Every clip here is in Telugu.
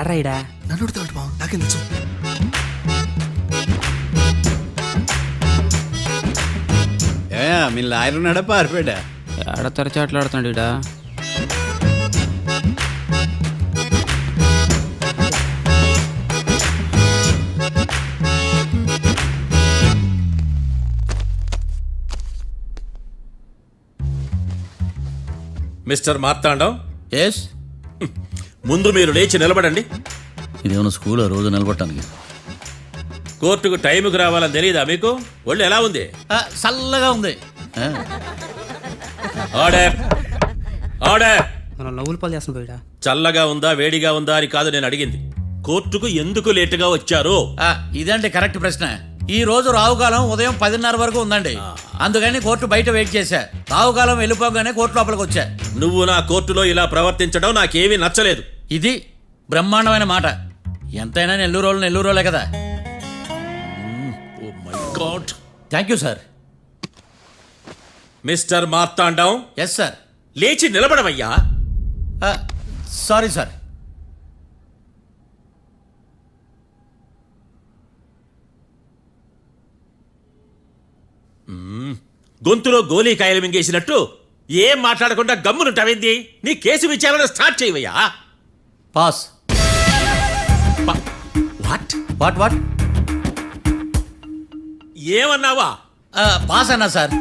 ఏడ్రాయిడా నన్ను ఉడతాడు బావ, నాకేం తెలుసు. మీ లాయర్ ఉన్నాడా పారిపోయాడా? ఏడ తెరచాట్లాడుతున్నాడు ఇడా. Mister Marthandam, yes. ముందు మీరు లేచి నిలబడండి. ఇదేమన్నా స్కూల్ రోజు నిలబడటానికి? కోర్టుకు టైంకి రావాలని తెలియదా మీకు? ఒళ్ళు ఎలా ఉంది? చల్లగా ఉంది. Order, order. మనం నవ్వులు పాలు చేస్తాను పోయిడా. చల్లగా ఉందా వేడిగా ఉందా అని కాదు నేను అడిగింది. కోర్టుకు ఎందుకు లేటుగా వచ్చారు? ఇదండి కరెక్ట్ ప్రశ్న. ఈ రోజు రావుకాలం ఉదయం 10:30 వరకు ఉందండి. అందుకని కోర్టు బయట వెయిట్ చేశా. రావుకాలం వెళ్ళిపోగానే కోర్టు లోపలికి వచ్చా. నువ్వు నా కోర్టులో ఇలా ప్రవర్తించడం నాకేమీ నచ్చలేదు. ఇది బ్రహ్మాండమైన మాట. ఎంతైనా నెల్లూరులే కదా. Thank you sir. Mister Marthandam, yes sir. లేచి నిలబడవయ్యా. Sorry sir. గొంతులో గోలీకాయలు మింగేసినట్టు ఏం మాట్లాడకుండా గమ్మునుంటావేంది? నీ కేసు విచారణ స్టార్ట్ చేయవయ్యా. పాస్. వాట్ వాట్ వాట్ ఏమన్నావా? పాస్ అన్నా సార్.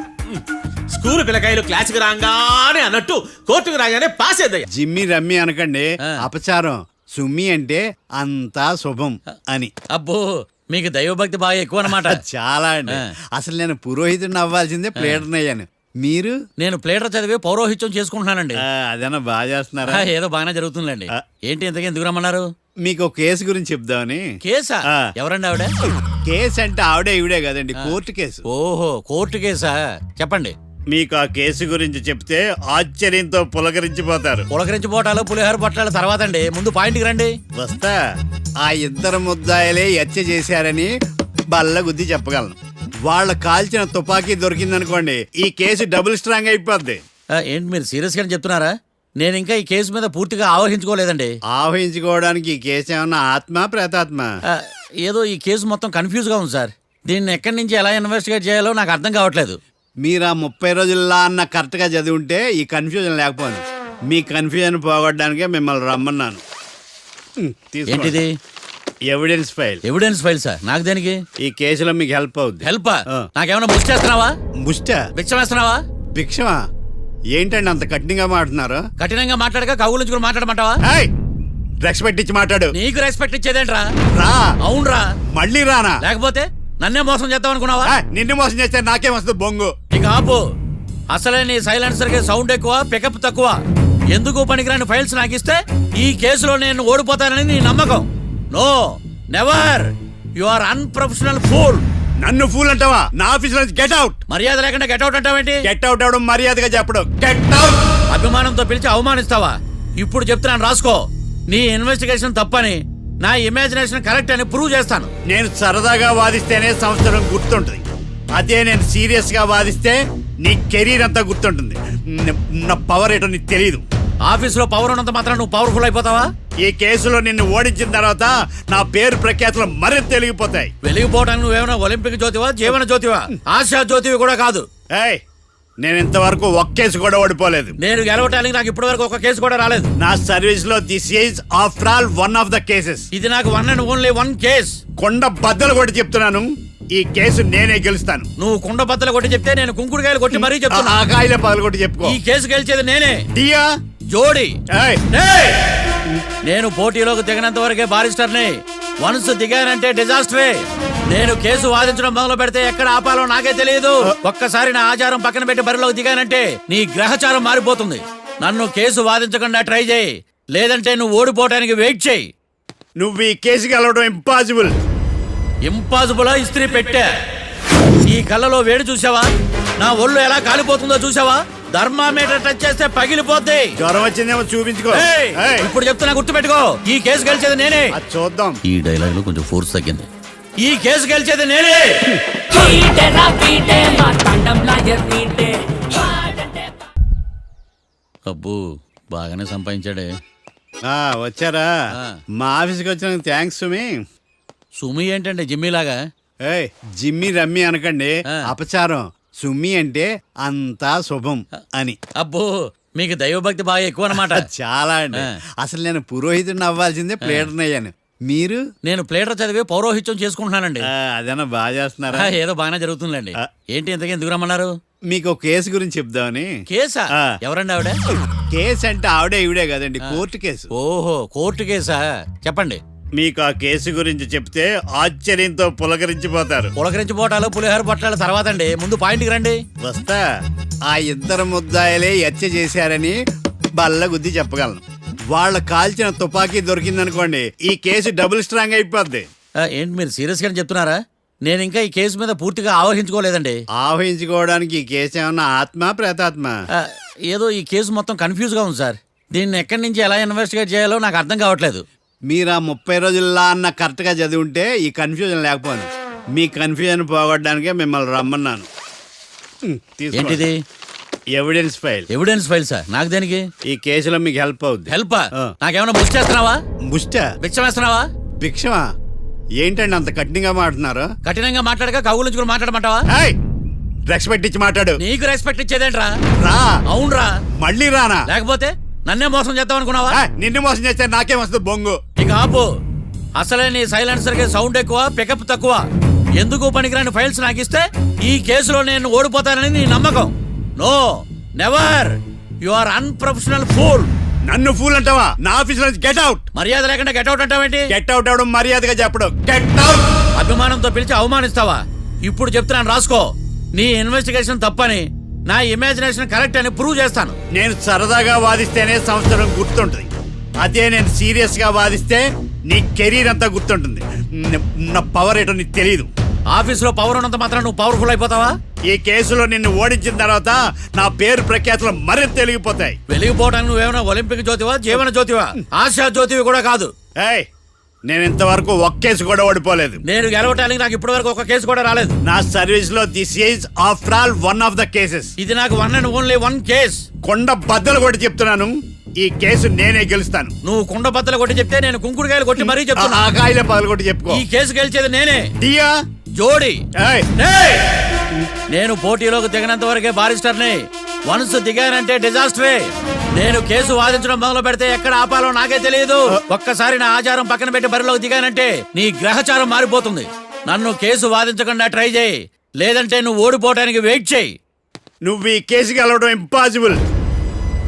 స్కూల్ పిల్లకాయలు క్లాసుకు రాగానే అన్నట్టు కోర్టుకు రాగానే పాస్ అయ్యా. జిమ్మి రమ్మి అనకండి, అపచారం. సుమ్మి అంటే అంతా శుభం అని. అబ్బో, మీకు దైవభక్తి బాగా ఎక్కువ అన్నమాట. చాలా అండి. అసలు నేను పురోహితుడిని అవ్వాల్సిందే ప్లేటర్ని అయ్యాను. మీరు? నేను ప్లేటర్ చదివి పౌరోహిత్యం చేసుకుంటున్నానండి. అదేనా బాగా చేస్తున్నారా? ఏదో బాగానే జరుగుతుందండి. ఏంటి ఇంతకీ ఎందుకు రమ్మన్నారు? మీకు ఒక కేసు గురించి చెప్దామని. కేసా? ఎవరండి ఆవిడ? కేసు అంటే ఆవిడే ఈవిడే కదండి, కోర్టు కేసు. ఓహో, కోర్టు కేసా? చెప్పండి. మీకు ఆ కేసు గురించి చెప్తే ఆశ్చర్యంతో పులకరించిపోతారు. పులకరించిపోవటాలు పులిహోర పట్టాల తర్వాత అండి, ముందు పాయింట్కి రండి. వస్తా. ఆ ఇద్దరు ముద్దాయలే హత్య చేశారని బల్ల గుద్ది చెప్పగలను. వాళ్ళ కాల్చిన తుపాకీ దొరికిందనుకోండి, ఈ కేసు డబుల్ స్ట్రాంగ్ అయిపోద్ది. ఏంటి మీరు సీరియస్ గానే చెప్తున్నారా? నేను ఇంకా ఈ కేసు మీద పూర్తిగా ఆవహించుకోలేదండి. ఆవహించుకోవడానికి ఈ కేసు ఏమన్నా ఆత్మ ప్రేతాత్మ? ఏదో ఈ కేసు మొత్తం కన్ఫ్యూజ్ గా ఉంది సార్. దీన్ని ఎక్కడి నుంచి ఎలా ఇన్వెస్టిగేట్ చేయాలో నాకు అర్థం కావట్లేదు. మీరు ఆ 30 రోజుల్లో అన్న కరెక్ట్ గా చదివి ఉంటే ఈ కన్ఫ్యూజన్ లేకపోను. మీ కన్ఫ్యూజన్ పోగొట్టడానికే మిమ్మల్ని రమ్మన్నాను. ఏంటిది? Evidence file. Evidence file sir? నాకు దేనికి? ఈ కేసులో మీకు హెల్ప్ అవుద్ది. హెల్ప్? నాకేమైనా ముష్టి చేస్తున్నావా? ముష్ట? భిక్షం వేస్తున్నావా? భిక్షమా? ఏంటండి అంత కఠినంగా మాట్లాడుతున్నారు? కఠినంగా మాట్లాడక కవుల నుంచి కూడా మాట్లాడమంటావా? రెస్పెక్ట్ ఇచ్చి మాట్లాడు. నీకు రెస్పెక్ట్ ఇచ్చేదేంట్రా? రా. అవునరా? మళ్ళీ రానా? లేకపోతే నన్నే మోసం చేద్దాం అనుకున్నావా? నిన్ను మోసం చేస్తే నాకేం వస్తుంది బొంగు? ఇక ఆపు. అసలే నీ సైలెన్సర్ కి సౌండ్ ఎక్కువ, పికప్ తక్కువ. ఎందుకు పనికిరాని ఫైల్స్ నాకు ఇస్తే ఈ కేసులో నేను ఓడిపోతానని నీ నమ్మకం. No, never. You are unprofessional fool. నన్ను ఫూల్ అంటావా? నా ఆఫీస్ నుంచి గెట్ అవుట్. మర్యాద లేకుండా గెట్ అవుట్ అంటావేంటి? గెట్ అవుట్ అవడం మర్యాదగా చెప్పడం. Get out. అభిమానంతో పిలిచి అవమానిస్తావా? ఇప్పుడు చెప్తున్నాను రాసుకో. నీ ఇన్వెస్టిగేషన్ తప్పని, నా ఇమాజినేషన్ కరెక్ట్ అని ప్రూవ్ చేస్తాను. నేను సరదాగా వాదిస్తేనే సంవత్సరం గుర్తుంటుంది. అదే నేను సీరియస్ గా వాదిస్తే నీ కెరీర్ అంతా గుర్తుంటుంది. నా పవర్ ఏంటో నీకు తెలియదు. ఆఫీసులో పవర్ ఉన్నంత మాత్రం నువ్వు పవర్ఫుల్ అయిపోతావా? ఈ కేసులో నిన్ను ఓడించిన తర్వాత నా పేరు ప్రఖ్యాతులు మరింత వెలిగిపోతాయి. వెలిగిపోవడానికి నువ్వేమైనా ఒలింపిక్ జ్యోతివా, జీవన జ్యోతివా? ఆశా జ్యోతివి కూడా కాదు. నేను ఇంతవరకు ఒక్క కేసు కూడా ఓడిపోలేదు. నేను గెలవటానికి నాకు ఇప్పటి వరకు ఒక కేసు కూడా రాలేదు. నా సర్వీస్ లో this is after all one of the cases. ఇది నాకు one and only one case. కొండ బద్దలు కొట్టి చెప్తున్నాను, ఈ కేసు నేనే గెలుస్తాను. నువ్వు కుండ బద్దలు కొట్టి చెప్తే నేను కుంకుడుకాయలు కొట్టి మరీ చెప్తున్నా. ఆ కాయలే పగలు కొట్టి చెప్పుకో. ఈ కేసు గెలిచేది నేనే. డియా జోడి. నేను పోటీలోకి దిగినంత వరకే బారిస్టర్ని. వన్స్ దిగానంటే డిజాస్టరే. నేను కేసు వాదించడం మొదలు పెడితే ఎక్కడ ఆపాలో నాకే తెలియదు. ఒక్కసారి నా ఆచారం పక్కన పెట్టి బరిలోకి దిగానంటే నీ గ్రహచారం మారిపోతుంది. నన్ను కేసు వాదించకుండా ట్రై చేయి, లేదంటే నువ్వు ఓడిపోవడానికి వెయిట్ చేయి. నువ్వు ఈ కేసు గెలవడం ఇంపాసిబుల్. ఇంపాసిబులా? ఇస్త్రీ పెట్టా. ఈ కళ్ళలో వేడి చూసావా? నా ఒళ్ళు ఎలా కాలిపోతుందో చూసావా? థర్మామీటర్ టచ్ చేస్తే పగిలిపోద్ది. జ్వరం వచ్చిందేమో చూపించుకో. ఇప్పుడు చెప్తున్నా, గుర్తు పెట్టుకో. ఈ కేసు గెలిచేది నేనే. చూద్దాం. ఈ డైలాగ్ లో కొంచెం ఫోర్స్ తగ్గింది. ఈ కేసు గెలిచేది నేనే. అబ్బో, బాగానే సంపాదించాడే. వచ్చారా ఆ. మా ఆఫీస్కి వచ్చినందుకు థ్యాంక్స్ సుమి. సుమి ఏంటండి జిమ్మీలాగా? ఏయ్ జిమ్మి రమ్మి అనకండి, ఆ. అపచారం. సుమి అంటే అంతా శుభం అని. అబ్బో మీకు దైవభక్తి బాగా ఎక్కువ అనమాట. చాలా అండి. ఆ. అసలు నేను పురోహితుడిని అవ్వాల్సిందే ప్లేటర్ని అయ్యాను. మీరు నేను ప్లేటర్ చదివి పౌరోహిత్యం చేసుకుంటున్నానండి. అదేనా బాగా చేస్తున్నారా? ఏదో బాగానే జరుగుతుందండి. ఆ. ఏంటి ఇంతకీ ఎందుకు రమ్మన్నారు? మీకు ఒక కేసు గురించి చెప్దామని. కేసా? ఆ. ఎవరండి ఆవిడ? కేసు అంటే ఆవిడే ఈవిడే కదండి, కోర్టు కేసు. ఓహో, కోర్టు కేసా? చెప్పండి. మీకు ఆ కేసు గురించి చెప్తే ఆశ్చర్యంతో పులకరించిపోతారు. పులకరించి పోటాలు పులిహోర పొట్టాలు తర్వాత అండి, ముందు పాయింట్కి రండి. వస్తా. ఆ ఇద్దరు ముద్దాయలే హత్య చేశారని బల్ల గుద్ది చెప్పగలను. వాళ్ళ కాల్చిన తుపాకీ దొరికిందనుకోండి, ఈ కేసు డబుల్ స్ట్రాంగ్ అయిపోద్ది. ఏంటి మీరు సీరియస్ గానే చెప్తున్నారా? నేను ఇంకా ఈ కేసు మీద పూర్తిగా ఆవహించుకోలేదండి. ఆవహించుకోవడానికి ఈ కేసు ఏమన్నా ఆత్మ ప్రేతాత్మ? ఆ, ఏదో ఈ కేసు మొత్తం కన్ఫ్యూజ్ గా ఉంది సార్. దీన్ని ఎక్కడి నుంచి ఎలా ఇన్వెస్టిగేట్ చేయాలో నాకు అర్థం కావట్లేదు. మీరు ఆ 30 రోజుల్లో అన్న కరెక్ట్ గా చదివి ఉంటే ఈ కన్ఫ్యూజన్ లేకపోను. మీ కన్ఫ్యూజన్ పోగొట్టడానికే మిమ్మల్ని రమ్మన్నాను. తీసుకోండి. ఏంటిది? Evidence file. Evidence file sir? నాకు దేనికి? ఈ కేసులో మీకు హెల్ప్ అవుద్ది. హెల్ప్? ఆ. నాకేమైనా బుక్ చేస్తున్నావా? ముష్ట భిక్షం వేస్తున్నావా? భిక్షమా? ఏంటండి అంత కఠినంగా మాట్లాడుతున్నారు? కఠినంగా మాట్లాడక కవులు మాట్లాడమంటావా? రెస్పెక్ట్ ఇచ్చి మాట్లాడు. నీకు రెస్పెక్ట్ ఇచ్చేదేంట్రా? రా. అవునరా? మళ్ళీ రానా? లేకపోతే నన్నే మోసం చేద్దాం అనుకున్నావా? నిన్ను మోసం చేస్తే నాకేం వస్తుంది బొంగు? ఇక ఆపు. అసలే నీ సైలెన్సర్ కి సౌండ్ ఎక్కువ, పికప్ తక్కువ. ఎందుకు పనికిరాని ఫైల్స్ నాకు ఇస్తే ఈ కేసులో నేను ఓడిపోతానని నీ నమ్మకం. No, never. You are unprofessional fool. నన్ను ఫూల్ అంటావా? నా ఆఫీస్ నుంచి గెట్ అవుట్. మర్యాద లేకుండా గెట్అవుట్ అంటావేంటి? గెట్ అవుట్ అవడం మర్యాదగా చెప్పడం. Get out. అభిమానంతో పిలిచి అవమానిస్తావా? ఇప్పుడు చెప్తున్నాను రాసుకో. నీ ఇన్వెస్టిగేషన్ తప్పని, నా ఇమాజినేషన్ కరెక్ట్ అని ప్రూవ్ చేస్తాను. నేను సరదాగా వాదిస్తేనే సంవత్సరం గుర్తుంటుంది. అదే నేను సీరియస్ గా వాదిస్తే నీ కెరీర్ అంతా గుర్తుంటుంది. నా పవర్ ఏంటో నీకు తెలియదు. ఆఫీసులో పవర్ ఉన్నంత మాత్రం నువ్వు పవర్ఫుల్ అయిపోతావా? ఈ కేసులో నిన్ను ఓడించిన తర్వాత నా పేరు ప్రఖ్యాతులు మరింత తెలిగిపోతాయి. వెలిగిపోవడానికి నువ్వేమైనా ఒలింపిక్ జ్యోతివా, జీవన జ్యోతివా? ఆశా జ్యోతివి కూడా కాదు. ఏయ్, నేను ఇంతవరకు ఒక్క కేసు కూడా ఓడిపోలేదు. నేను గెలవటానికి నాకు ఇప్పటి వరకు ఒక కేసు కూడా రాలేదు. నా సర్వీస్ లో this is after all one of the cases. ఇది నాకు one and only one case. కొండ బద్దలు కూడా చెప్తున్నాను, ఈ కేసు నేనే గెలుస్తాను. నువ్వు కుండ బద్దలు కొట్టి చెప్తే నేను కుంకుడుకాయలు కొట్టి మరీ చెప్తున్నా. ఆ కాయల పగలు కూడా చెప్పుకో. ఈ కేసు గెలిచేది నేనే. డియా జోడి. ఏయ్, ఏయ్! నేను పోటీలోకి దిగినంత వరకే బారిస్టర్ని. వన్స్ దిగానంటే డిజాస్టరే. నేను కేసు వాదించడం మొదలు పెడితే ఎక్కడ ఆపాలో నాకే తెలియదు. ఒక్కసారి నా ఆచారం పక్కన పెట్టి బరిలోకి దిగానంటే నీ గ్రహచారం మారిపోతుంది. నన్ను కేసు వాదించకుండా ట్రై చేయి, లేదంటే నువ్వు ఓడిపోవడానికి వెయిట్ చేయి. నువ్వు ఈ కేసు గెలవడం ఇంపాసిబుల్.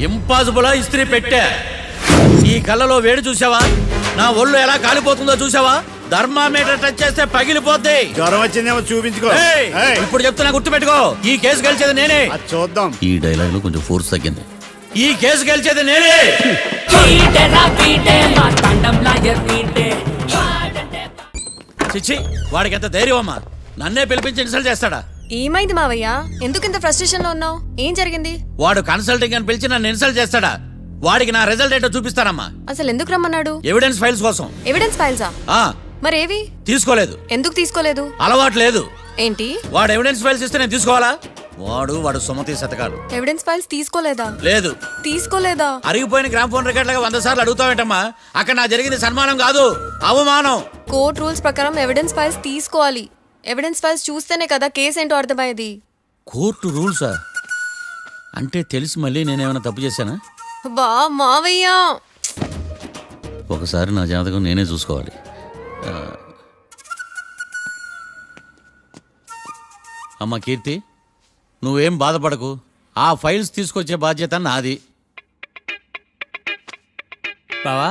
ఇంపాసిబుల్ ఇస్త్రీ పెట్టా. ఈ కళ్ళలో వేడి చూసావా? నా ఒళ్ళు ఎలా కాలిపోతుందో చూసావా? థర్మామీటర్ టచ్ చేస్తే పగిలిపోద్ది. జ్వరం వచ్చిందేమో చూపించుకో. ఏయ్! ఏయ్, ఇప్పుడు చెప్తున్నా, గుర్తుపెట్టుకో. ఈ కేసు గెలిచేది నేనే. అది చూద్దాం. ఈ డైలాగ్ లో కొంచెం ఫోర్స్ తగ్గింది. ఈ కేసు గెలిచేది నేనే. చిచ్చి, వాడికి ఎంత ధైర్యం అమ్మా! నన్నే పిలిపించి ఇన్సల్ట్ చేస్తాడా? ఏమైంది మావయ్య? ఎందుకు ఇంత ఫ్రస్ట్రేషన్ లో ఉన్నావు? ఏం జరిగింది? వాడు కన్సల్టింగ్ అని పిలిచి నన్ను ఇన్సల్ట్ చేస్తాడా? వాడికి నా రిజల్ట్ ఏంటో చూపిస్తానమ్మా. అసలు ఎందుకు రమ్మన్నాడు? ఎవిడెన్స్ ఫైల్స్ కోసం. ఎవిడెన్స్ ఫైల్సా? ఆ మరేవి? తీసుకోలేదు. ఎందుకు తీసుకోలేదు? అలవాటు లేదు. ఏంటి? వాడు ఎవిడెన్స్ ఫైల్స్ ఇస్తే నేను తీసుకోవాలా? వాడు సుమతి శతకాలు. ఎవిడెన్స్ ఫైల్స్ తీసుకోలేదా? లేదు. తీసుకోలేదా? అరిగిపోయిన గ్రామ్ ఫోన్ రికార్డులుగా 100 సార్లు అడుగుతావేంటమ్మా? అక్కడ నా జరిగింది సన్మానం కాదు, అవమానం. కోర్ట్ రూల్స్ ప్రకారం ఎవిడెన్స్ ఫైల్స్ తీసుకోవాలి. ఎవిడెన్స్ ఫైల్స్ చూస్తేనే కదా కేసు ఏంటో అర్థమయ్యేది. కోర్టు రూల్సా? అంటే తెలిసి మళ్ళీ నేనేమైనా తప్పు చేశానా? బా మావయ్య, ఒకసారి నా జాతకం నేనే చూసుకోవాలి. అమ్మ కీర్తి, నువ్వేం బాధపడకు. ఆ ఫైల్స్ తీసుకొచ్చే బాధ్యత నాది. బావా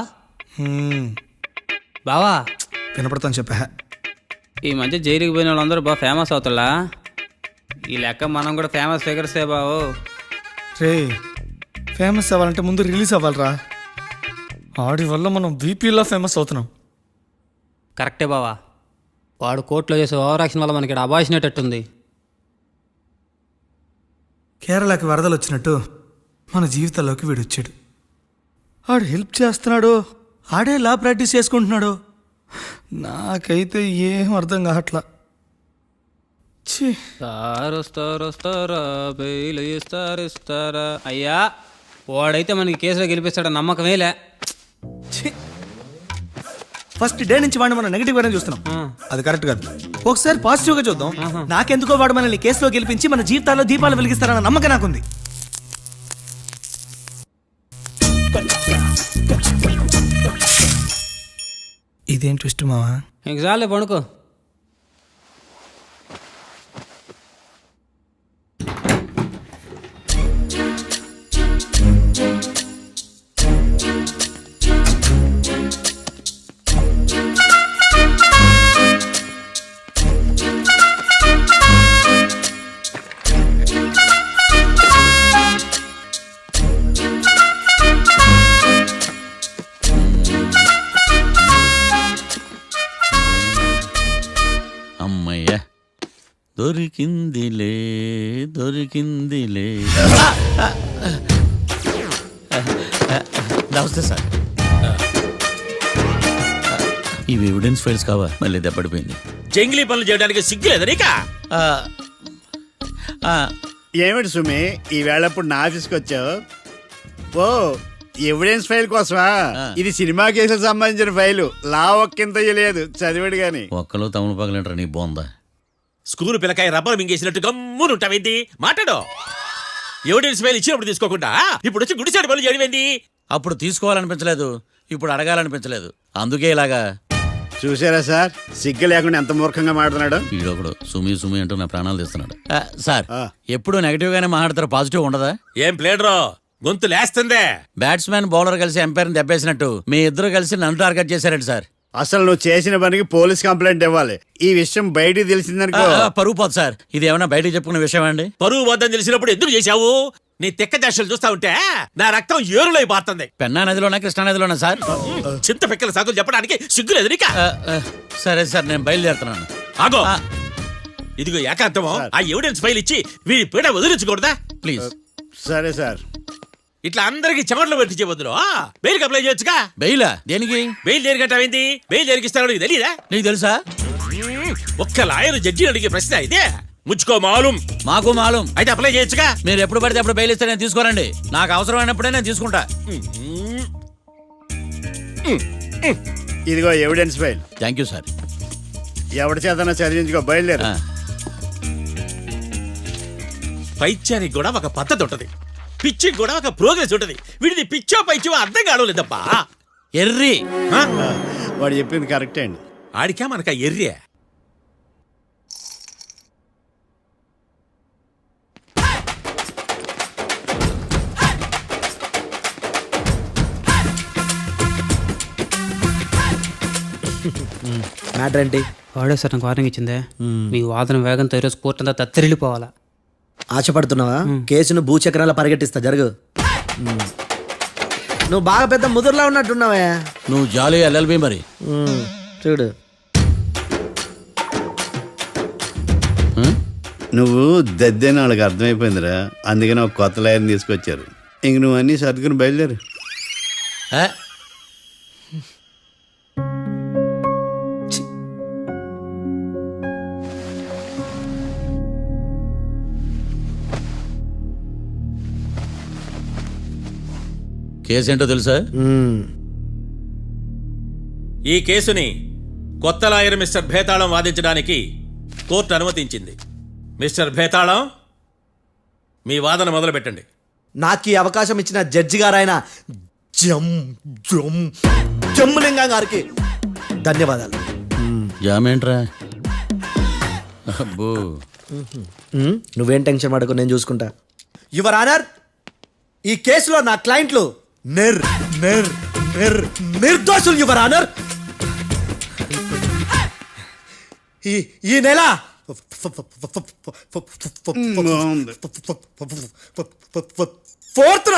బావా, వినపడతాను చెప్పా. ఈ మధ్య జైలుకి పోయిన వాళ్ళందరూ బాగా ఫేమస్ అవుతారా? ఈ లెక్క మనం కూడా ఫేమస్ ఫిగర్సే బావు. రే, ఫేమస్ అవ్వాలంటే ముందు రిలీజ్ అవ్వాలిరా. ఆడి వల్ల మనం వీపీలో ఫేమస్ అవుతున్నాం. కరెక్టే బావా. వాడు కోర్టులో చేసే ఓవర్ యాక్షన్ వల్ల మనకి అబాయిసినట్టుంది. కేరళకి వరదలు వచ్చినట్టు మన జీవితాల్లోకి వీడు వచ్చాడు. ఆడు హెల్ప్ చేస్తున్నాడు, ఆడే లా ప్రాక్టీస్ చేసుకుంటున్నాడు. నాకైతే ఏం అర్థం కావట్లా. ఛీ, వస్తారా బెయిల్ ఇస్తారా? అయ్యా, వాడైతే మనకి కేసులో గెలిపిస్తాడని నమ్మకమేలే. ఫస్ట్ డే నుంచి వాడిని మనం నెగిటివ్ గానే చూస్తున్నాం. అది కరెక్ట్ కాదు. ఒకసారి పాజిటివ్ గా చూద్దాం. నాకెందుకో వాడు మనల్ని కేసులో గెలిపించి మన జీవితాల్లో దీపాలు వెలిగిస్తారన్న నమ్మకం నాకుంది. ఇదేం ట్విస్ట్ మావా? ఇంక చాలే పడుకో. అమ్మయ్య దొరికిందిలే దొరికిందిలే. నమస్తే సార్. ఇవి ఎవిడెన్స్ ఫైల్స్ కావా? మళ్ళీ దెబ్బడిపోయింది. జంగిలీ పనులు చేయడానికి సిగ్గులేదు నీకా? ఏమిటి సుమి ఈ వేళప్పుడు నా ఆఫీస్కి వచ్చావు? ఓ ఎవిడెన్స్ ఫైల్ కోసమా? ఇది సినిమా కేసులకు సంబంధించిన ఫైలు. లా ఒక్కింత లేదు, చదివాడు గాని. ఒక్కలో తమను పగలంటారు నీ బోందా. School పిల్లకాయ rubber మింగేసినట్టు గమ్మునుంటావేంది? మాట్లాడు. ఎవిడెన్స్ ఫైల్ ఇచ్చినప్పుడు తీసుకోకుండా ఇప్పుడు వచ్చి గుడిసాడు పనులు చేయడమేంది? అప్పుడు తీసుకోవాలనిపించలేదు, ఇప్పుడు అడగాలనిపించలేదు, అందుకే ఇలాగా. చూసారా సార్, సిగ్గు లేకుండా ఎంత మూర్ఖంగా మాట్లాడుతున్నాడు. ఈడొకడు సుమి సుమి అంటూ నా ప్రాణాలు తీస్తున్నాడు. సార్ ఆ. ఎప్పుడు నెగిటివ్ గానే మాట్లాడతారు, పాజిటివ్ ఉండదా? ఏం ప్లేడరో గొంతు లేస్తుందే. బ్యాట్స్మెన్ బౌలర్ కలిసి ఎంపైర్ని దెబ్బేసినట్టు మీ ఇద్దరు కలిసి నన్ను టార్గెట్ చేశారండి సార్. అసలు నువ్వు చేసిన పనికి పోలీస్ కంప్లైంట్ ఇవ్వాలి. ఈ విషయం బయటికి తెలిసిందనుకో పరుగు పోదు సార్. ఇది ఏమన్నా బయటకు చెప్పుకునే విషయం అండి? పరువు వద్దని తెలిసినప్పుడు ఎందుకు చేశావు? నీ తెక్క దశలు చూస్తా ఉంటే నా రక్తం ఏరులై పారుతుంది. పెన్నా నదిలోనా కృష్ణా నదిలోనా సార్? చింత పిక్కల సాగులు చెప్పడానికి సిగ్గులేదు నీకా? సరే సార్, నేను బయలుదేరుతున్నాను. ఆగో, ఇదిగో ఏకాంతమో ఆ ఎవిడెన్స్ ఫైల్ ఇచ్చి వీడి పీడ వదిలించకూడదా? ప్లీజ్. సరే సార్. ఇట్లా అందరికి చెమటలు పెట్టించే బదులు బెయిల్కి అప్లై చేయొచ్చుగా. బెయిలా? దేనికి? బెయిల్ దేనికంటావేంది? బెయిల్ దేనికిస్తాడో నీకు తెలియదా? నీకు తెలుసా? ఒక్క లాయర్ జడ్జి అడిగే ప్రశ్న అయితే ముచ్చుకో మాలూం. మాకు మాలూం. అయితే అప్లై చేయొచ్చుగా. మీరు ఎప్పుడు పడితే అప్పుడు బెయిల్ ఇస్తే నేను తీసుకోరండి. నాకు అవసరమైనప్పుడే నేను తీసుకుంటా. ఇదిగో evidence file. Thank you sir. ఎవరి చేతనా చదివించుకో, బయలుదేరు. పైత్యానికి కూడా ఒక పద్ధతి ఉంటది, పిచ్చికి కూడా ఒక ప్రోగ్రెస్ ఉంటది. వీడిది పిచ్చో పైచో అర్థం కావలేదప్పా. ఎర్రి. వాడు చెప్పింది కరెక్టే అండి. ఆడికా మనక ఎర్రే. మ్యాటర్ ఏంటి? వాడే సార్ నాకు వార్నింగ్ ఇచ్చిందే. మీ వాదన వేగంతో ఈరోజు కోర్టు అంతా తత్తరిల్లిపోవాలా. ఆశపడుతున్నావా? కేసును భూచక్రాల పరిగెట్టిస్తా, జరుగు. నువ్వు బాగా పెద్ద ముదురులా ఉన్నట్టున్నావే. నువ్వు జాలి ఎల్ఎల్బి మరి. చూడు, నువ్వు దద్దేని వాళ్ళకి అర్థమైపోయిందిరా. అందుకని ఒక కొత్త లాయర్ని తీసుకొచ్చారు. ఇంక నువ్వు అన్నీ సర్దుకుని బయలుదేరు. కేసు ఏంటో తెలుసా? ఈ కేసుని కొత్త లాయర్ మిస్టర్ భేతాళం వాదించడానికి కోర్టు అనుమతించింది. మిస్టర్ భేతాళం, మీ వాదన మొదలు పెట్టండి. నాకు ఈ అవకాశం ఇచ్చిన జడ్జి గారైన జమ్ములింగం గారికి ధన్యవాదాలు. జామేంట్రా? అబ్బో, నువ్వేం టెన్షన్ పడకు, నేను చూసుకుంటా. యువర్ ఆనర్, ఈ కేసులో నా క్లయింట్లు నిర్దోషులు యువర్ ఆనర్. ఈ నెల ఫోర్త్న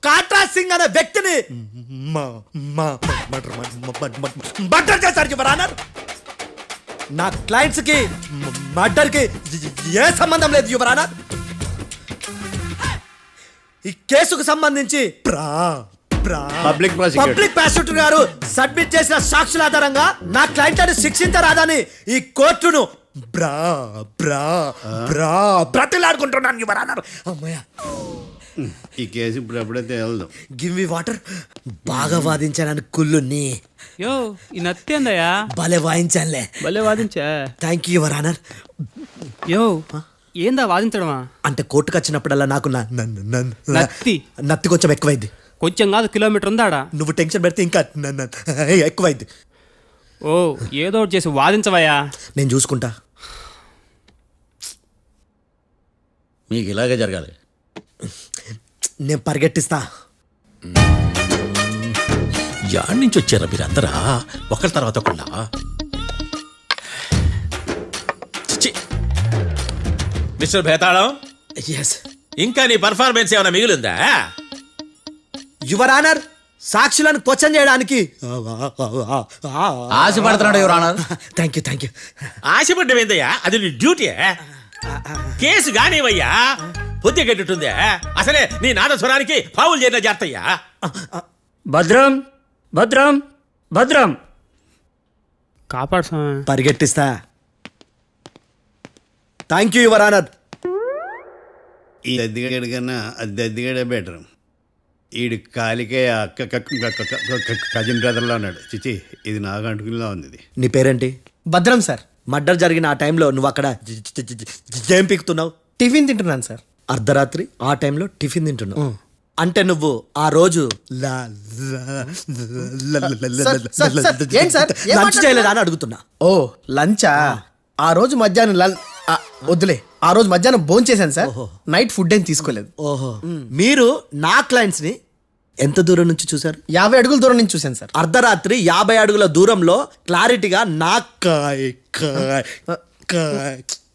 కాట్రా సింగ్ అనే వ్యక్తిని మర్డర్ చేశారు యువర్ ఆనర్. నా క్లయింట్స్ కి మర్డర్ కి ఏ సంబంధం లేదు యువర్ ఆనర్. ఈ కేసుకు సంబంధించి పబ్లిక్ ప్రాసిక్యూటర్ గారు సబ్మిట్ చేసిన సాక్షుల ఆధారంగా నా క్లయింట్ ని శిక్షించరాదని ఈ కోర్టును బ్రతిలాడుకుంటున్నాను యువర్ ఆనర్. అమ్మయ్య, ఈ కేసు ఇప్పుడు ఎప్పుడైతే వెళ్దాం. Give me water. బాగా వాదించాను కుళ్ళుని. యో ఈ నత్తేందయ్యా భలే వాయించానులే. భలే వాదించా. Thank you your honour. యో ఏందా వాదించడమా? అంటే కోర్టుకు వచ్చినప్పుడల్లా నాకు నత్తి నత్తి కొంచెం ఎక్కువైంది. కొంచెం కాదు కిలోమీటర్ ఉందాడా. నువ్వు టెన్షన్ పెడితే ఇంకా ఎక్కువైంది. ఓ ఏదో ఒకటి చేసి వాదించవయ్యా. నేను చూసుకుంటా. మీకు ఇలాగే జరగాలి. నేను పరిగెట్టిస్తా. యాడ్ నుంచి వచ్చారా మీరందరా ఒకరి తర్వాత ఒకళ్ళ? చిచ్చి. మిస్టర్ భేతాళం, ఎస్ ఇంకా నీ పర్ఫార్మెన్స్ ఏమైనా మిగిలిందా? యువర్ ఆనర్, సాక్షులను క్వశ్చన్ చేయడానికి. ఆశపడుతున్నాడు యువర్ ఆనర్. Thank you. ఆశపడ్డం ఏందయ్యా? అది నీ డ్యూటీ. కేసు కానివయ్యా, బుద్ధి గట్టుందే. అసలే నీ నాదస్వరానికి పావులు చేరిన జాతయ్యా. భద్రం భద్రం భద్రం. కాపాడు స్వామి. పరిగెట్టిస్తా. Thank you your honour. ఈ దద్దిగడి కన్నా అది దద్దిగడే బెటర్. ఈడు కాలికే కజిన్ బ్రదర్లో ఉన్నాడు. చిచి, ఇది నాకు అంటుకునిలా ఉంది. ఇది నీ పేరేంటి? భద్రం సార్. మర్డర్ జరిగిన ఆ టైంలో నువ్వు అక్కడ ఏం పీకుతున్నావు? టిఫిన్ తింటున్నాను సార్. అర్ధరాత్రి ఆ టైంలో టిఫిన్ తింటున్నావు అంటే నువ్వు ఆ రోజు ఏంటి సార్? లంచ్ చేయలేదా అని అడుగుతున్నా. ఓ లంచా? ఆ రోజు మధ్యాహ్నం వద్దులే, ఆ రోజు మధ్యాహ్నం భోజనం చేశాను సార్. నైట్ ఫుడ్ ఏం తీసుకోలేదు. ఓహో, మీరు నా క్లయింట్స్ ని ఎంత దూరం నుంచి చూసారు? 50 అడుగుల దూరం నుంచి చూశాను సార్. అర్ధరాత్రి 50 అడుగుల దూరంలో క్లారిటీగా నా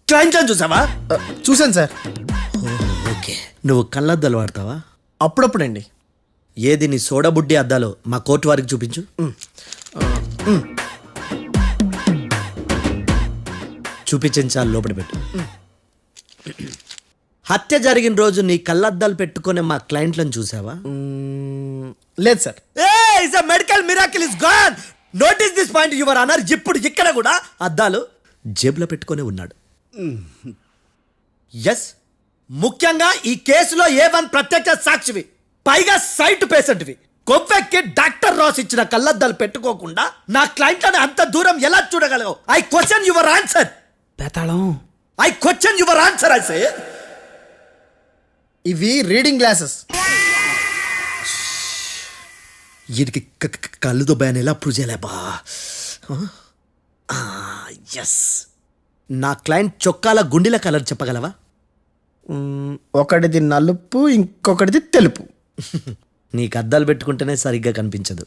క్లయింట్ చూసావా? చూశాను సార్. ఓకే, నువ్వు కళ్ళద్దాలు వాడతావా? అప్పుడప్పుడండి. ఏది నీ సోడబుడ్డి అద్దాలు మా కోర్టు వారికి చూపించు. చూపించాలి, లోపల పెట్టు. హత్య జరిగిన రోజు నీ కళ్ళద్దాలు పెట్టుకునే మా క్లయింట్లను చూసావా? లేదు sir. Medical miracle is gone. Notice this point your honour. ఇప్పుడు ఇక్కడ కూడా అద్దాలు జేబులో పెట్టుకొని ఉన్నాడు. ఎస్, ముఖ్యంగా ఈ కేసులో A1 ప్రత్యక్ష సాక్షివి, పైగా సైట్ పేషెంట్వి. కొవ్వెక్కి డాక్టర్ రాస్ ఇచ్చిన కళ్ళద్దాలు పెట్టుకోకుండా నా క్లయింట్లను అంత దూరం ఎలా చూడగలవు? I question your answer. బేతాళం. I question your answer. I say ఇవి రీడింగ్ గ్లాసెస్. వీడికి కళ్ళు దుబ్బాయని ఎలా ప్రూవ్ చేయలేబా? ఎస్, నా క్లయింట్ చొక్కాల గుండెల కలర్ చెప్పగలవా? ఒకటిది నలుపు, ఇంకొకటిది తెలుపు. నీకు అద్దాలు పెట్టుకుంటేనే సరిగ్గా కనిపించదు.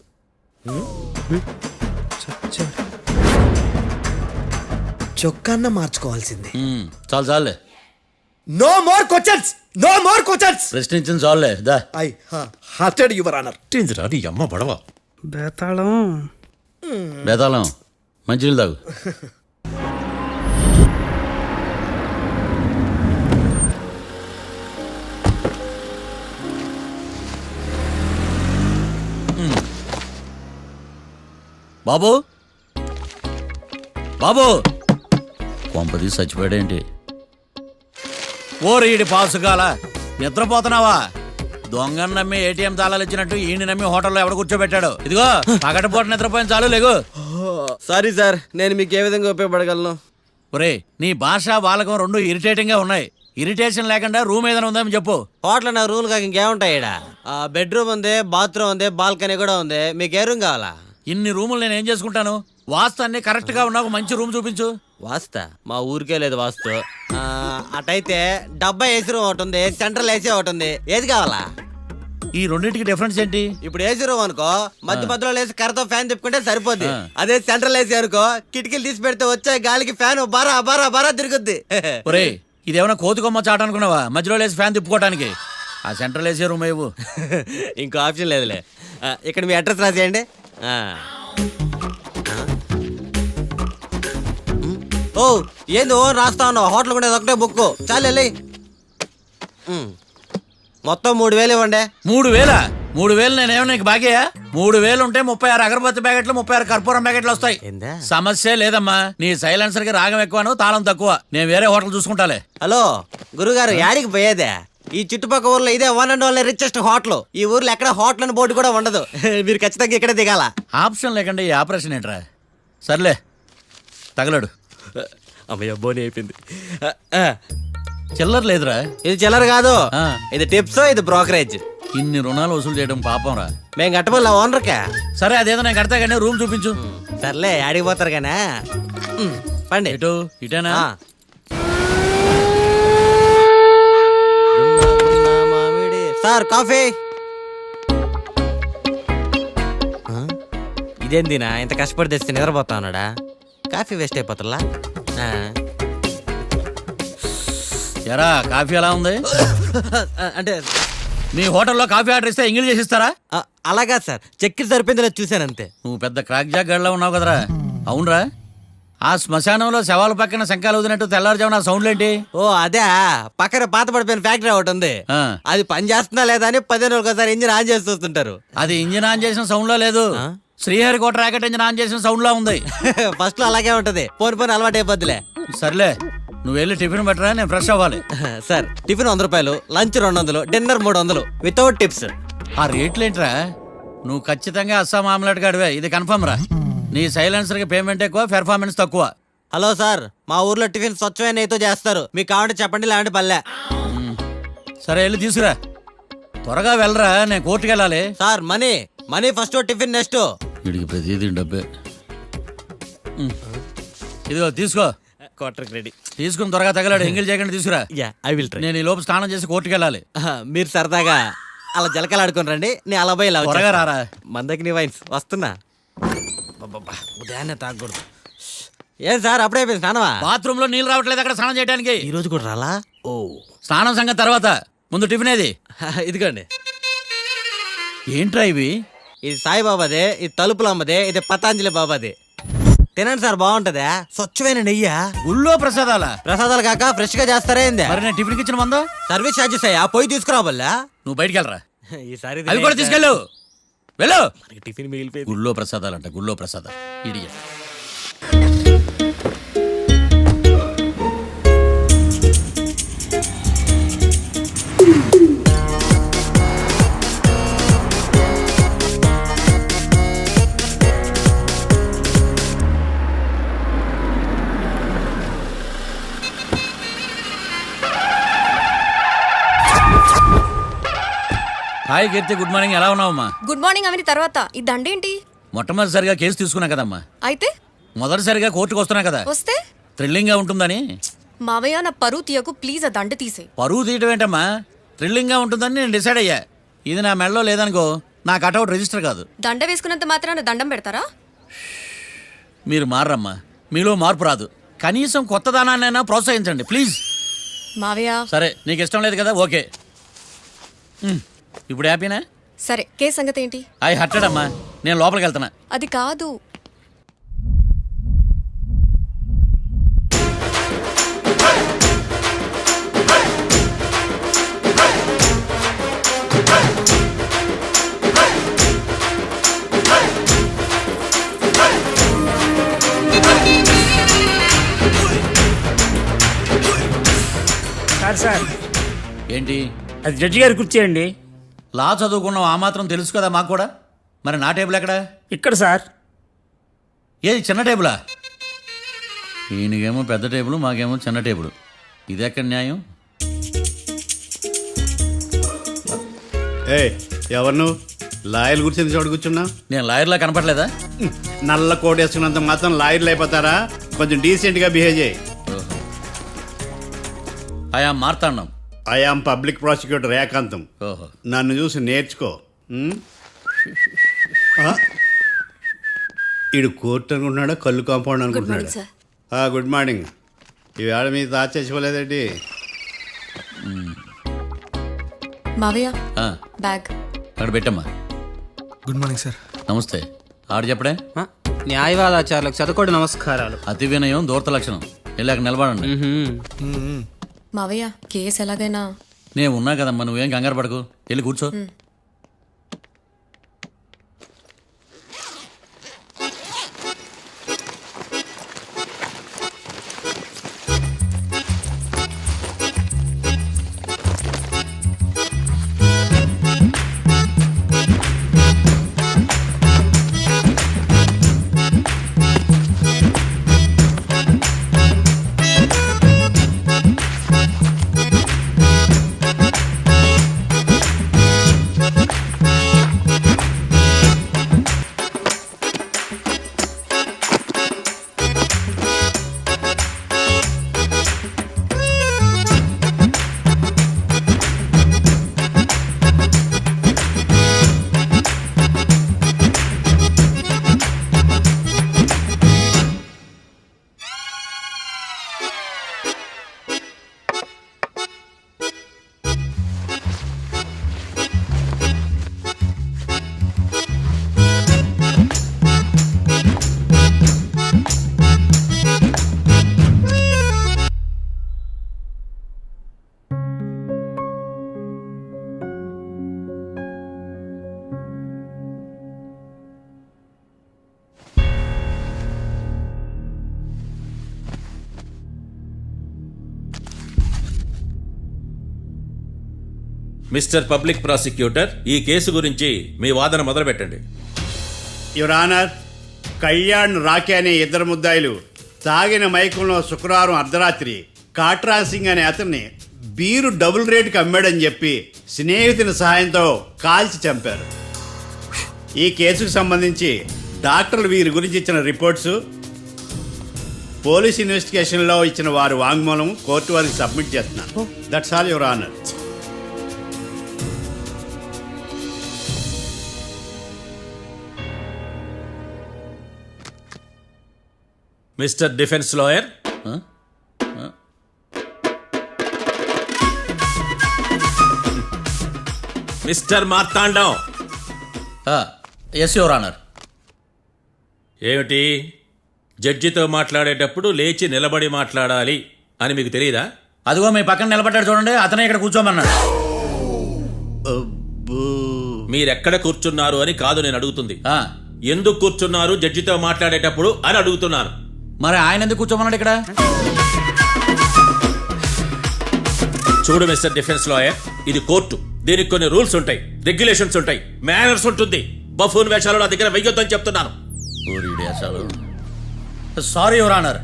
చొక్కాన్న మార్చుకోవాల్సింది. చాలు చాలులే, no more questions, no more questions. ప్రశ్నించిన చాలులే. దా ఐ హార్టెడ్ యువర్ ఆనర్. ఏందిరా నీ అమ్మ పడవ? బేతాళం. బేతాళం, మంచినీళ్ళు తాగు. బాబు బాబు, కొంపది చచ్చిపోయాడేంటి? ఓరీడి పాసుగాల, నిద్రపోతున్నావా? దొంగను నమ్మి ATM తాళాలు ఇచ్చినట్టు ఈయన నమ్మి హోటల్లో ఎవడ కూర్చోబెట్టాడు? ఇదిగో పగటిపూట నిద్రపోయిన చాలు, లేగు. సారీ సార్, నేను మీకు ఏ విధంగా ఉపయోగపడగలను? ఒరే, నీ భాష వాలకం రెండు ఇరిటేటింగ్ గా ఉన్నాయి. ఇరిటేషన్ లేకుండా రూమ్ ఏదైనా ఉందని చెప్పు. హోటల్ నా రూల్ కాక ఇంకేముంటాయి ఈడ? బెడ్రూమ్ ఉంది, బాత్రూమ్ ఉంది, బాల్కనీ కూడా ఉంది. మీకు ఏ రూమ్ కావాలా? ఇన్ని రూములు నేను ఏం చేసుకుంటాను? వాస్తు అన్ని కరెక్ట్ గా ఉన్నా ఒక మంచి రూమ్ చూపించు. వాస్తా మా ఊరికే లేదు వాస్తు. అటైతే డబ్బా ఏసీ రూమ్ ఒకటి ఉంది, సెంట్రల్ ఏసీ ఒకటి ఉంది. ఏది కావాలా? ఈ రెండింటికి డిఫరెన్స్ ఏంటి? ఇప్పుడు ఏసీ రూమ్ అనుకో, మధ్యలో లేసి కర్రతో ఫ్యాన్ తిప్పుకుంటే సరిపోద్ది. అదే సెంట్రల్ ఏసీ అనుకో, కిటికీలు తీసి పెడితే వచ్చే గాలికి ఫ్యాన్ బారా బారా బారా తిరుగుద్ది. ఒరే, ఇదేమన్నా కోతి కొమ్మ చాట అనుకున్నావా మధ్యలో లేసి ఫ్యాన్ తిప్పుకోవడానికి? ఆ సెంట్రల్ ఏసీ రూమ్ ఇవ్వు. ఇంకో ఆప్షన్ లేదులే. ఇక్కడ మీ అడ్రస్ రాసేయండి. ఓ ఏంది ఓ రాస్తా ఉన్నావు? హోటల్ కూడా ఒకటే బుక్ చాలు వెళ్ళి. మొత్తం 3000 ఇవ్వండి. 3000? 3000 నేనేమన్నా నీకు బాగేయా? 3000 ఉంటే 36 అగరబత్తి ప్యాకెట్లు, 36 కర్పూరం ప్యాకెట్లు వస్తాయి. ఏందా? సమస్య లేదమ్మా. నీ సైలెన్సర్ కి రాగం ఎక్కువను, తాళం తక్కువ. నేను వేరే హోటల్ చూసుకుంటాలే. హలో గురుగారు, యాడికి పోయేదే? ఈ చుట్టుపక్కల ఊర్లో ఇదే one and only richest hotel. ఈ ఊర్లో ఎక్కడ హోటల్ అని బోర్డు కూడా ఉండదు. మీరు ఖచ్చితంగా ఇక్కడే దిగాల. ఆప్షన్ లేకుండా ఈ ఆపరేషన్ ఏంట్రా? సర్లే తగలడు. అమ్మయ్య బోని అయిపోయింది. చిల్లర లేదురా. ఇది చిల్లర కాదు, ఆ. ఇది టిప్స్, ఇది బ్రోకరేజ్. ఇన్ని రుణాలు వసూలు చేయడం పాపం రా. మేము కట్టబోలే ఓనర్కే. సరే అదేదో నేను కడతా కానీ రూమ్ చూపించు. సర్లే ఆడిపోతారు కానీ పండి. ఎటు ఇటేనా? ఆ. మామిడి. Sir coffee. ఇదేందినా ఇంత కష్టపడి తెస్తే నిద్రపోతా ఉన్నాడా? కాఫీ వేస్ట్ అయిపోతుందా? ఎరా కాఫీ ఎలా ఉంది? అంటే మీ హోటల్లో కాఫీ ఆర్డర్ ఇస్తే ఎంగిల్ చేసి ఇస్తారా? అలాగా సార్, చక్కెర సరిపోయింది లేదు చూశాను అంతే. నువ్వు పెద్ద క్రాక్ జాక్ గడిలో ఉన్నావు కదరా. అవునరా, ఆ శ్మశానంలో శవాల పక్కన శంఖాలు వదినట్టు తెల్లారుజామున సౌండ్లు ఏంటి? ఓ అదే, పక్కన పాత పడిపోయిన ఫ్యాక్టరీ ఒకటి ఉంది. ఆ. అది పని చేస్తున్నా లేదా అని 15 రోజులు ఒకసారి ఇంజిన్ ఆన్ చేసి చూస్తుంటారు. అది ఇంజిన్ ఆన్ చేసిన సౌండ్ లో లేదు, శ్రీహరికోట రాకెట్ ఇంజిన్ ఆన్ చేసిన సౌండ్ లో ఉంది. ఫస్ట్ లో అలాగే ఉంటది, పోని అలవాటు అయిపోద్దిలే. సర్లే నువ్వు వెళ్ళి టిఫిన్ పెట్టరా, నేను ఫ్రెష్ అవ్వాలి. సార్ టిఫిన్ 100 రూపాయలు, లంచ్ 200, డిన్నర్ 300 వితౌట్ టిప్స్. ఆ రేట్లేంట్రా? నువ్వు ఖచ్చితంగా అస్సాం ఆమ్లెట్ గాడివే, ఇది కన్ఫర్మ్ రా. నీ సైలెన్సర్ కి పేమెంట్ ఎక్కువ, పెర్ఫార్మెన్స్ తక్కువ. హలో సార్, మా ఊర్లో టిఫిన్ స్వచ్ఛమైన నెయ్యితో చేస్తారు. మీకు కావాలంటే చెప్పండి, లేదంటే పల్లె. సరే వెళ్ళి తీసుకురా, త్వరగా వెళ్ళరా, నేను కోర్టుకు వెళ్ళాలి. Sir money money first, tiffin next. వీడికి ప్రతిదీ డబ్బే. ఇదిగో తీసుకో. Quarter ready. తీసుకుని త్వరగా తగలాడు, ఎంగిల్ చేయకుండా తీసుకురా. Yeah I will try. నేను ఈ లోపు స్నానం చేసి కోర్టుకు వెళ్ళాలి. మీరు సరదాగా అలా జలకలు ఆడుకుని రండి, నేను అలా పోయి ఇలా త్వరగా రారా. మందకి నీ వైన్స్ వస్తున్నా. ఉదయాన్నే తాగకూడదు. ఏం సార్ అప్పుడే అయిపోయింది స్నానమా? బాత్రూమ్ లో నీళ్ళు రావట్లేదు అక్కడ స్నానం చేయడానికి. ఈ రోజు కూడా రాలా? ఓ స్నానం సంగతి తర్వాత, ముందు టిఫిన్ ఏది? ఇదిగోండి. ఏంట్రా ఇవి? ఇది సాయిబాబాదే, ఇది తలుపులు అమ్మదే, ఇది పతాంజలి బాబాదే. తినండి సార్, బాగుంటదా? స్వచ్ఛమైన నెయ్యా. గుళ్ళో ప్రసాదాలా? ప్రసాదాలు కాక ఫ్రెష్ గా చేస్తారా ఏంది? మరి నేను టిఫిన్కి ఇచ్చిన మందో? సర్వీస్ ఛార్జెస్ అయ్యా, పోయి తీసుకురావల్లా. నువ్వు బయటికి వెళ్ళరా. ఈసారి అవి కూడా తీసుకెళ్ళు, వెళ్ళు. టిఫిన్ మిగిలిపోయింది. గుళ్ళో ప్రసాదాలంట, గుళ్ళో ప్రసాదాలు. ఇడియట్. హాయ్ కీర్తి, గుడ్ మార్నింగ్. ఎలా ఉన్నావమ్మా? గుడ్ మార్నింగ్ అవని తర్వాత ఈ దండేంటి? మొట్టమొదటిసారిగా కేసు తీసుకున్నా కదమ్మా. అయితే మొదటిసారిగా కోర్టుకు వస్తున్నా కదా, వస్తే థ్రిల్లింగ్ గా ఉంటుందని. మావయ్య నా పరువు తీయకు ప్లీజ్, ఆ దండ తీసే. పరువు తీయటం ఏంటమ్మా, థ్రిల్లింగ్ గా ఉంటుందని నేను డిసైడ్ అయ్యా. ఇది నా మెడలో లేదనుకో, నా కటౌట్ రిజిస్టర్ కాదు. దండ వేసుకున్నంత మాత్రాన దండం పెడతారా? మీరు మారమ్మా, మీలో మార్పు రాదు. కనీసం కొత్త దానాన్నైనా ప్రోత్సహించండి ప్లీజ్. మావయ్య సరే నీకు ఇష్టం లేదు కదా, ఓకే. ఇప్పుడు హ్యాపీనా? సరే, కేసు సంగతి ఏంటి? ఐ హర్టెడ్ అమ్మా, నేను లోపలికి వెళ్తున్నా. అది కాదు. సార్ ఏంటి? అది జడ్జి గారి కుర్చీ అండి. లా చదువుకున్నాం, ఆ మాత్రం తెలుసు కదా మాకు కూడా. మరి నా టేబుల్ ఎక్కడ? ఇక్కడ సార్. ఏది చిన్న టేబులా? ఈయనకేమో పెద్ద టేబుల్, మాకేమో చిన్న టేబుల్. ఇది ఎక్కడ న్యాయం? ఏ ఎవరు నువ్వు? లాయర్లు కూర్చొని చోటు కూర్చున్నా? నేను లాయర్లా కనపడలేదా? నల్ల కోట్ వేసుకున్నంత మాత్రం లాయర్లు అయిపోతారా? కొంచెం డీసెంట్ గా బిహేవ్ చేయి. ఆయా మార్తాండం. ఐఆమ్ పబ్లిక్ ప్రాసిక్యూటర్ ఏకాంతం. ఓహో, నన్ను చూసి నేర్చుకో. ఇడు కోర్టు అనుకుంటున్నాడా, కళ్ళు కాంపౌండ్ అనుకుంటున్నాడా? సార్. Good morning. ఈవేళ మీ తాత చచ్చిపోలేదండి. మావయ్య ఆ, బ్యాగ్ అక్కడ పెట్టమ్మా. Good morning sir. నమస్తే. ఆడు చెప్పడే. న్యాయవాదాచారులకు చదువుకోండి నమస్కారాలు. అతి వినయం దూరత లక్షణం. వెళ్ళాక నిలబడండి. మావయ్య కేసు ఎలాగైనా. నేను ఉన్నా కదమ్మా, నువ్వేం కంగారు పడకు, వెళ్ళి కూర్చో. మిస్టర్ పబ్లిక్ ప్రాసిక్యూటర్, ఈ కేసు గురించి మీ వాదన మొదలు పెట్టండి. యువర్ ఆనర్, కళ్యాణ్ రాకే అనే ఇద్దరు ముద్దాయిలు తాగిన మైకంలో శుక్రవారం అర్ధరాత్రి కాట్రా సింగ్ అనే అతన్ని బీరు డబుల్ రేటుకి అమ్మాడని చెప్పి స్నేహితుని సహాయంతో కాల్చి చంపారు. ఈ కేసుకు సంబంధించి డాక్టర్లు వీరి గురించి ఇచ్చిన రిపోర్ట్స్, పోలీస్ ఇన్వెస్టిగేషన్లో ఇచ్చిన వారి వాంగ్మూలం కోర్టు వారికి సబ్మిట్ చేస్తున్నాను. That's all your honour. Mister defence lawyer, mister Marthandam. Yes your honour. ఏమిటి, జడ్జితో మాట్లాడేటప్పుడు లేచి నిలబడి మాట్లాడాలి అని మీకు తెలియదా? అదిగో మీ పక్కన నిలబడ్డాడు చూడండి, అతనే ఇక్కడ కూర్చోమన్నాడు. మీరెక్కడ కూర్చున్నారు అని కాదు నేను అడుగుతుంది. ఎందుకు కూర్చున్నారు జడ్జితో మాట్లాడేటప్పుడు అని అడుగుతున్నాను. మరి ఆయన ఎందుకు కూర్చోమన్నాడు ఇక్కడ? చూడు మిస్టర్ డిఫెన్స్ లాయర్, ఇది కోర్టు. దీనికి కొన్ని రూల్స్ ఉంటాయి, రెగ్యులేషన్స్ ఉంటాయి, మేనర్స్ ఉంటుంది. బఫూన్ వేషాలు నా దగ్గర వెయ్యొద్దని చెప్తున్నాను. Sorry your honour.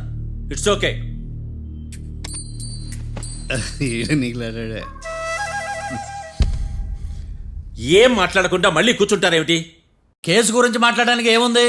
It's okay. ఏం మాట్లాడకుండా మళ్ళీ కూర్చుంటారేమిటి? కేసు గురించి మాట్లాడడానికి ఏముంది?